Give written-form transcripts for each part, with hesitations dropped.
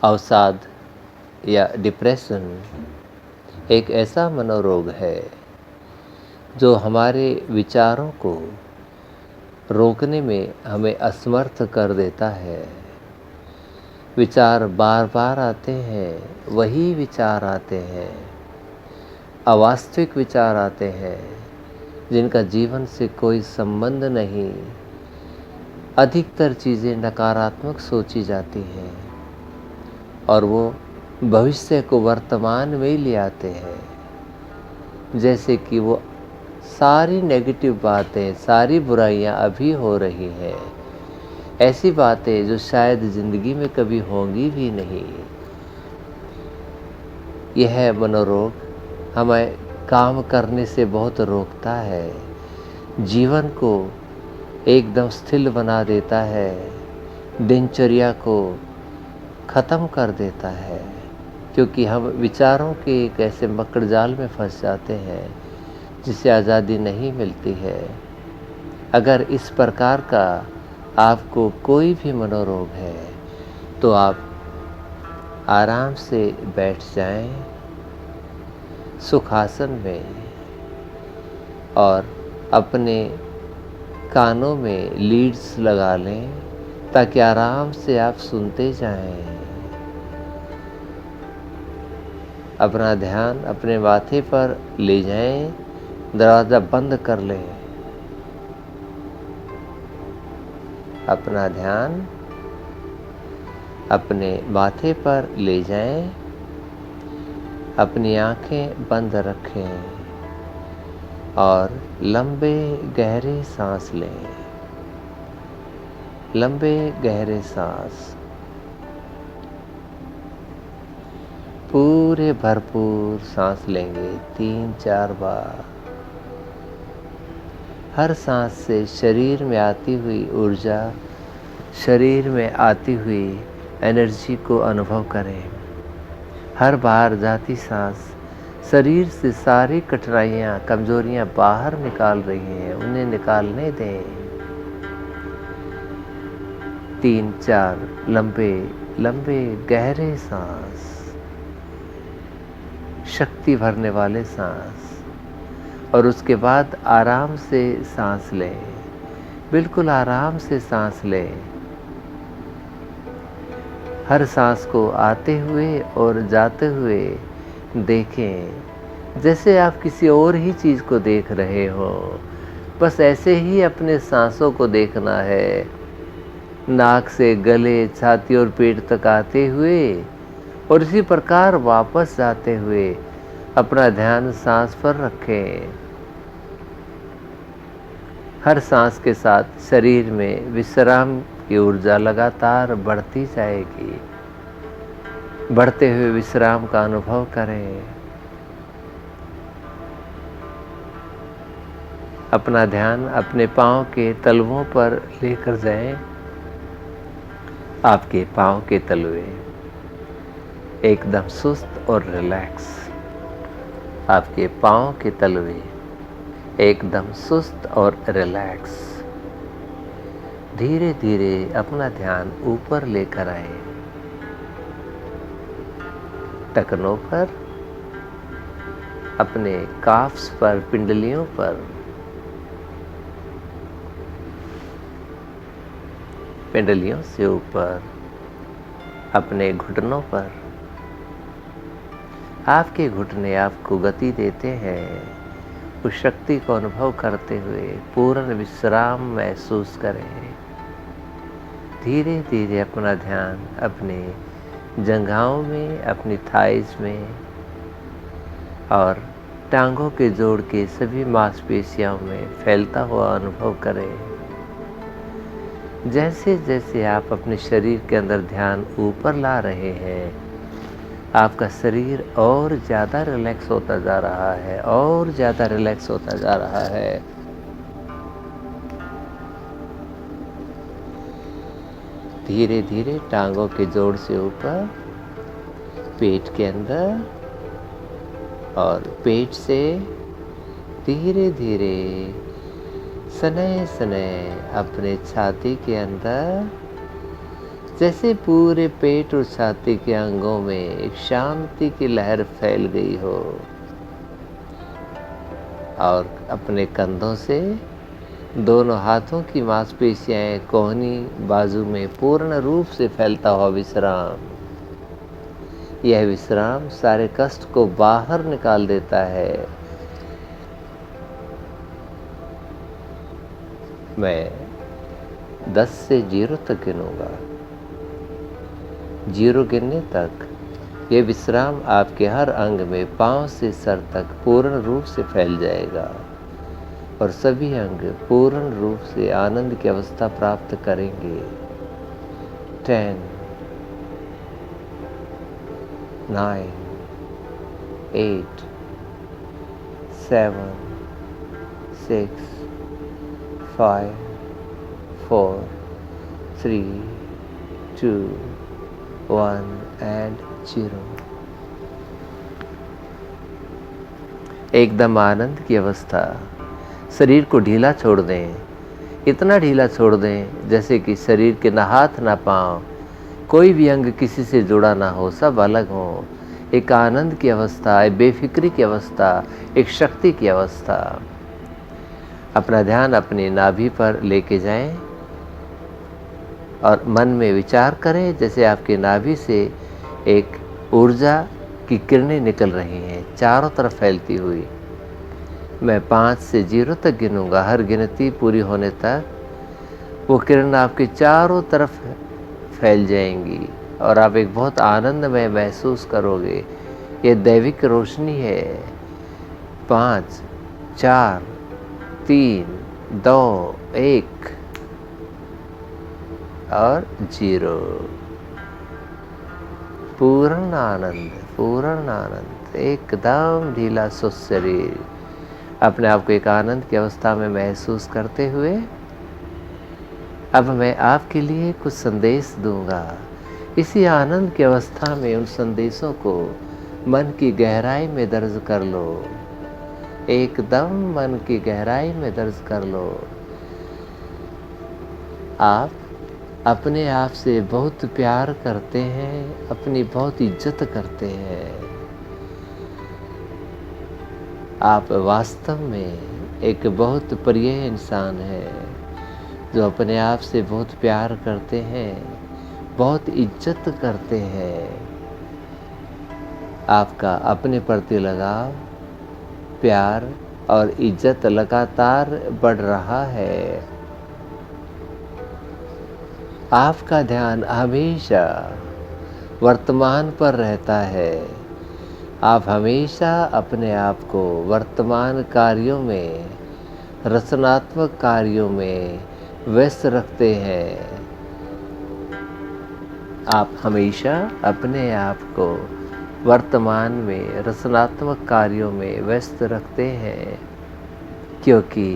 अवसाद या डिप्रेशन एक ऐसा मनोरोग है जो हमारे विचारों को रोकने में हमें असमर्थ कर देता है। विचार बार बार आते हैं, वही विचार आते हैं, अवास्तविक विचार आते हैं जिनका जीवन से कोई संबंध नहीं। अधिकतर चीज़ें नकारात्मक सोची जाती हैं और वो भविष्य को वर्तमान में ही ले आते हैं। जैसे कि वो सारी नेगेटिव बातें, सारी बुराइयां अभी हो रही हैं, ऐसी बातें जो शायद ज़िंदगी में कभी होंगी भी नहीं। यह मनोरोग हमें काम करने से बहुत रोकता है, जीवन को एकदम स्थिर बना देता है, दिनचर्या को ख़त्म कर देता है, क्योंकि हम विचारों के एक ऐसे मकड़जाल में फंस जाते हैं जिसे आज़ादी नहीं मिलती है। अगर इस प्रकार का आपको कोई भी मनोरोग है तो आप आराम से बैठ जाएं सुखासन में और अपने कानों में लीड्स लगा लें ताकि आराम से आप सुनते जाएं। अपना ध्यान अपने माथे पर ले जाएं, दरवाज़ा बंद कर लें। अपना ध्यान अपने माथे पर ले जाएं, अपनी आंखें बंद रखें और लंबे गहरे सांस लें। लंबे गहरे सांस पूरे भरपूर सांस लेंगे 3-4 बार। हर सांस से शरीर में आती हुई ऊर्जा, शरीर में आती हुई एनर्जी को अनुभव करें। हर बार जाती सांस शरीर से सारी कठिनाइयाँ, कमजोरियाँ बाहर निकाल रही हैं, उन्हें निकालने दें। 3-4 लंबे लंबे गहरे सांस, शक्ति भरने वाले सांस, और उसके बाद आराम से सांस लें। बिल्कुल आराम से सांस लें। हर सांस को आते हुए और जाते हुए देखें जैसे आप किसी और ही चीज़ को देख रहे हो। बस ऐसे ही अपने सांसों को देखना है, नाक से गले, छाती और पेट तक आते हुए और इसी प्रकार वापस जाते हुए अपना ध्यान सांस पर रखें। हर सांस के साथ शरीर में विश्राम की ऊर्जा लगातार बढ़ती जाएगी। बढ़ते हुए विश्राम का अनुभव करें। अपना ध्यान अपने पाँव के तलवों पर लेकर जाएं। आपके पाँव के तलवे एकदम सुस्त और रिलैक्स। आपके पाँव के तलवे एकदम सुस्त और रिलैक्स। धीरे धीरे अपना ध्यान ऊपर लेकर आए, टखनों पर, अपने काफ्स पर, पिंडलियों पर, पिंडलियों से ऊपर अपने घुटनों पर। आपके घुटने आपको गति देते हैं। उस शक्ति को अनुभव करते हुए पूर्ण विश्राम महसूस करें। धीरे धीरे अपना ध्यान अपने जंघाओं में, अपनी थाइस में और टांगों के जोड़ के सभी मांसपेशियों में फैलता हुआ अनुभव करें। जैसे जैसे आप अपने शरीर के अंदर ध्यान ऊपर ला रहे हैं, आपका शरीर और ज़्यादा रिलैक्स होता जा रहा है, और ज़्यादा रिलैक्स होता जा रहा है। धीरे धीरे टांगों के जोड़ से ऊपर, पेट के अंदर और पेट से धीरे धीरे सनय सनय अपने छाती के अंदर जैसे पूरे पेट और छाती के अंगों में एक शांति की लहर फैल गई हो, और अपने कंधों से दोनों हाथों की मांसपेशियां कोहनी बाजू में पूर्ण रूप से फैलता हुआ विश्राम। यह विश्राम सारे कष्ट को बाहर निकाल देता है। मैं 10 से 0 तक गिनूंगा। 0 गिनने तक ये विश्राम आपके हर अंग में पांव से सर तक पूर्ण रूप से फैल जाएगा और सभी अंग पूर्ण रूप से आनंद की अवस्था प्राप्त करेंगे। 10, 9, 8, 7, 6, 5, 4, 3, 2, 1 and 0। एकदम आनंद की अवस्था। शरीर को ढीला छोड़ दें, इतना ढीला छोड़ दें जैसे कि शरीर के ना हाथ ना पांव, कोई भी अंग किसी से जुड़ा ना हो, सब अलग हो। एक आनंद की अवस्था, एक बेफिक्री की अवस्था, एक शक्ति की अवस्था। अपना ध्यान अपनी नाभि पर लेके जाएं और मन में विचार करें जैसे आपकी नाभि से एक ऊर्जा की किरणें निकल रही हैं, चारों तरफ फैलती हुई। मैं 5 से 0 तक गिनूंगा। हर गिनती पूरी होने तक वो किरण आपके चारों तरफ फैल जाएंगी और आप एक बहुत आनंदमय महसूस करोगे। ये दैविक रोशनी है। 5, 4, 3, 2, 1 और 0। पूर्ण आनंद, पूर्ण आनंद, एकदम ढीला सुस्त शरीर। अपने आप को एक आनंद की अवस्था में महसूस करते हुए अब मैं आपके लिए कुछ संदेश दूंगा। इसी आनंद की अवस्था में उन संदेशों को मन की गहराई में दर्ज कर लो, एकदम मन की गहराई में दर्ज कर लो। आप अपने आप से बहुत प्यार करते हैं, अपनी बहुत इज्जत करते हैं। आप वास्तव में एक बहुत प्रिय इंसान हैं जो अपने आप से बहुत प्यार करते हैं, बहुत इज्जत करते हैं। आपका अपने प्रति लगाव, प्यार और इज्जत लगातार बढ़ रहा है। आपका ध्यान हमेशा वर्तमान पर रहता है। आप हमेशा अपने आप को वर्तमान कार्यों में, रचनात्मक कार्यों में व्यस्त रखते हैं। आप हमेशा अपने आप को वर्तमान में रचनात्मक कार्यों में व्यस्त रखते हैं क्योंकि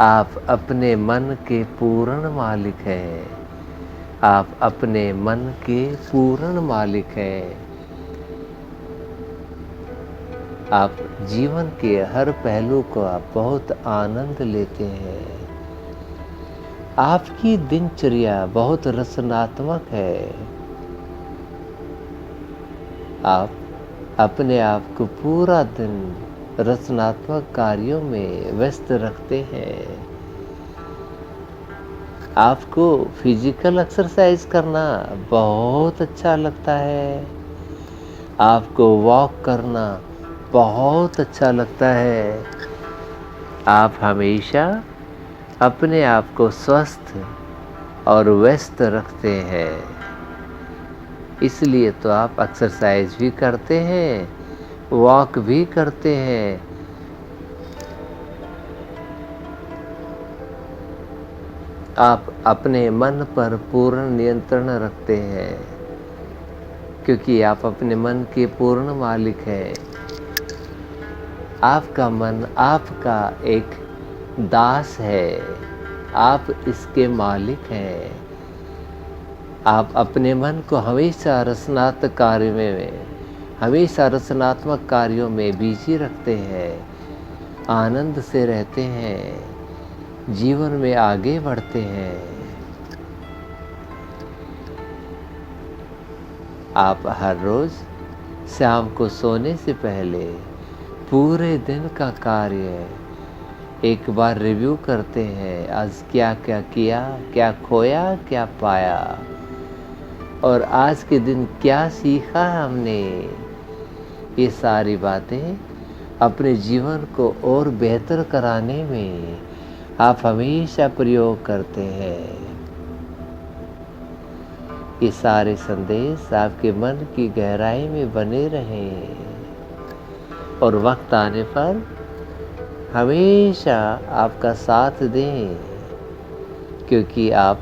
आप अपने मन के पूर्ण मालिक हैं। आप अपने मन के पूर्ण मालिक हैं। आप जीवन के हर पहलू को आप बहुत आनंद लेते हैं। आपकी दिनचर्या बहुत रचनात्मक है। आप अपने आप को पूरा दिन रचनात्मक कार्यों में व्यस्त रखते हैं। आपको फिजिकल एक्सरसाइज करना बहुत अच्छा लगता है। आपको वॉक करना बहुत अच्छा लगता है। आप हमेशा अपने आप को स्वस्थ और व्यस्त रखते हैं। इसलिए तो आप एक्सरसाइज भी करते हैं, वॉक भी करते हैं। आप अपने मन पर पूर्ण नियंत्रण रखते हैं क्योंकि आप अपने मन के पूर्ण मालिक हैं। आपका मन आपका एक दास है, आप इसके मालिक हैं। आप अपने मन को हमेशा रचनात्मक कार्यों में बिजी रखते हैं, आनंद से रहते हैं, जीवन में आगे बढ़ते हैं। आप हर रोज़ शाम को सोने से पहले पूरे दिन का कार्य एक बार रिव्यू करते हैं। आज क्या क्या किया, क्या खोया, क्या पाया और आज के दिन क्या सीखा हमने। ये सारी बातें अपने जीवन को और बेहतर कराने में आप हमेशा प्रयोग करते हैं। ये सारे संदेश आपके मन की गहराई में बने रहें और वक्त आने पर हमेशा आपका साथ दें, क्योंकि आप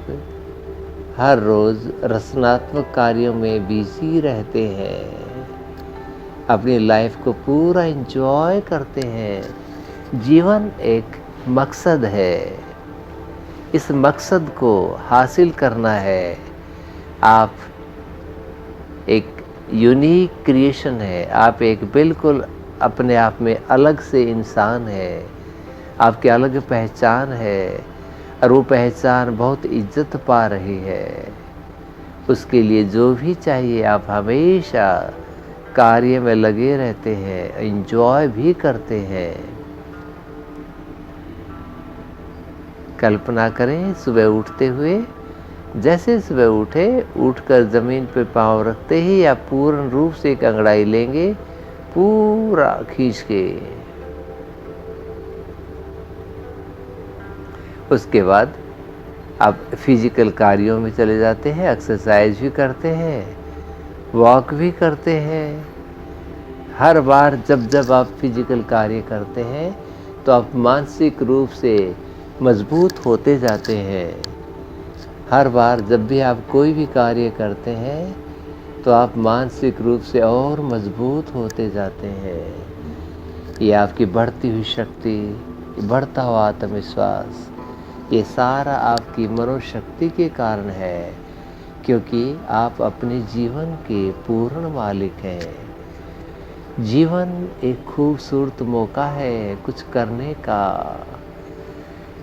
हर रोज़ रचनात्मक कार्यों में बिजी रहते हैं, अपनी लाइफ को पूरा एंजॉय करते हैं। जीवन एक मकसद है, इस मकसद को हासिल करना है। आप एक यूनिक क्रिएशन है, आप एक बिल्कुल अपने आप में अलग से इंसान है, आपकी अलग पहचान है और वो पहचान बहुत इज्जत पा रही है। उसके लिए जो भी चाहिए आप हमेशा कार्य में लगे रहते हैं, एंजॉय भी करते हैं। कल्पना करें सुबह उठते हुए, जैसे सुबह उठे, उठकर ज़मीन पर पाँव रखते ही आप पूर्ण रूप से एक अंगड़ाई लेंगे, पूरा खींच के। उसके बाद आप फिजिकल कार्यों में चले जाते हैं, एक्सरसाइज भी करते हैं, वॉक भी करते हैं। हर बार जब आप फिजिकल कार्य करते हैं तो आप मानसिक रूप से मजबूत होते जाते हैं। हर बार जब भी आप कोई भी कार्य करते हैं तो आप मानसिक रूप से और मजबूत होते जाते हैं। ये आपकी बढ़ती हुई शक्ति, बढ़ता हुआ आत्मविश्वास, ये सारा आपकी मनोशक्ति के कारण है, क्योंकि आप अपने जीवन के पूर्ण मालिक हैं। जीवन एक खूबसूरत मौका है कुछ करने का,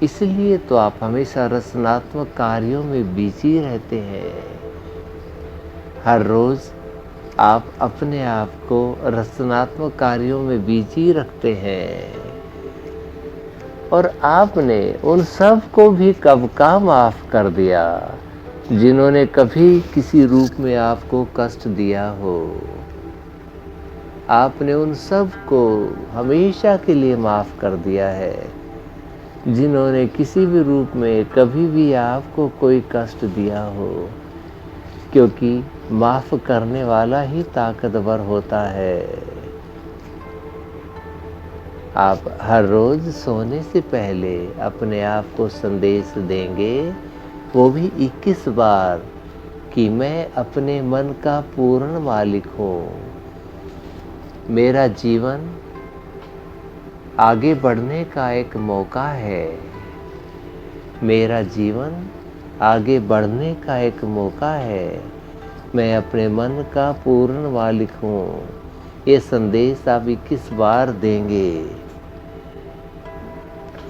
इसलिए तो आप हमेशा रचनात्मक कार्यों में बिजी रहते हैं। हर रोज़ आप अपने आप को रचनात्मक कार्यों में बिजी रखते हैं और आपने उन सब को भी कब का माफ़ कर दिया जिन्होंने कभी किसी रूप में आपको कष्ट दिया हो। आपने उन सब को हमेशा के लिए माफ़ कर दिया है जिन्होंने किसी भी रूप में कभी भी आपको कोई कष्ट दिया हो, क्योंकि माफ़ करने वाला ही ताकतवर होता है। आप हर रोज़ सोने से पहले अपने आप को संदेश देंगे, वो भी 21 बार, कि मैं अपने मन का पूर्ण मालिक हूँ। मेरा जीवन आगे बढ़ने का एक मौका है। मेरा जीवन आगे बढ़ने का एक मौका है। मैं अपने मन का पूर्ण मालिक हूँ। ये संदेश आप 21 बार देंगे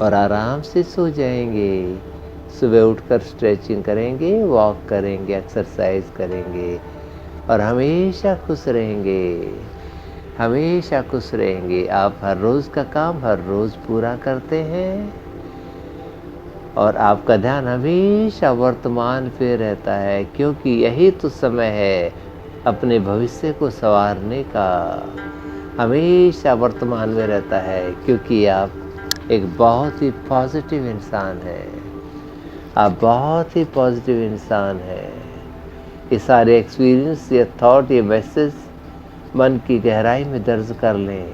और आराम से सो जाएंगे। सुबह उठकर स्ट्रेचिंग करेंगे, वॉक करेंगे, एक्सरसाइज करेंगे और हमेशा खुश रहेंगे, हमेशा खुश रहेंगे। आप हर रोज़ का काम हर रोज़ पूरा करते हैं और आपका ध्यान हमेशा वर्तमान पे रहता है, क्योंकि यही तो समय है अपने भविष्य को संवारने का। हमेशा वर्तमान में रहता है, क्योंकि आप एक बहुत ही पॉजिटिव इंसान हैं। आप बहुत ही पॉजिटिव इंसान हैं। ये सारे एक्सपीरियंस, ये थॉट, ये मैसेज मन की गहराई में दर्ज कर लें।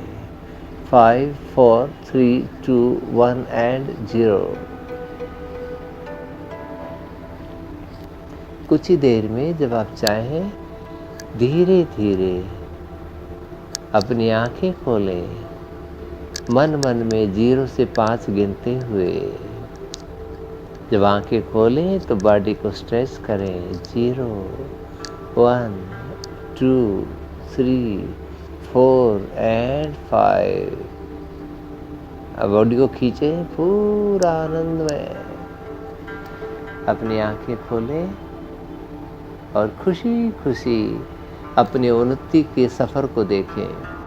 5, 4, 3, 2, 1 एंड 0। कुछ ही देर में जब आप चाहें धीरे धीरे अपनी आंखें खोलें, मन में 0 से 5 गिनते हुए। जब आंखें खोलें तो बॉडी को स्ट्रेच करें। 0, 1, 2, 3, 4 एंड 5। अब बॉडी को खींचें पूरा आनंद में। अपनी आंखें खोलें और खुशी खुशी अपनी उन्नति के सफ़र को देखें।